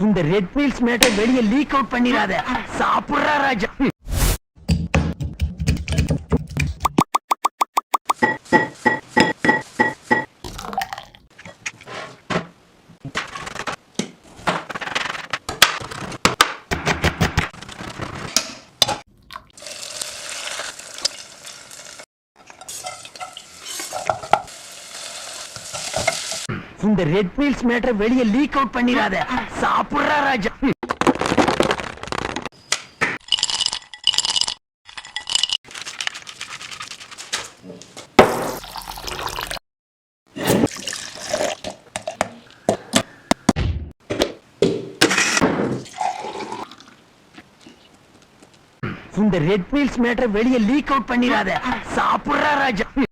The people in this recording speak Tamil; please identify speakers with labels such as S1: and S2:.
S1: இந்த ரெட் வீல்ஸ் மேட்டர் வெளியே லீக் அவுட் பண்ணிராத. சாப்பிடுறா ராஜா. இந்த ரெட் வீல்ஸ் மேட்டர் வெளியே லீக் அவுட் பண்ணிராத. சாப்பிடுறா ராஜா. இந்த ரெட் வீல்ஸ் மேட்டர் வெளியே லீக் அவுட் பண்ணிராத. சாப்பிடுறா ராஜா.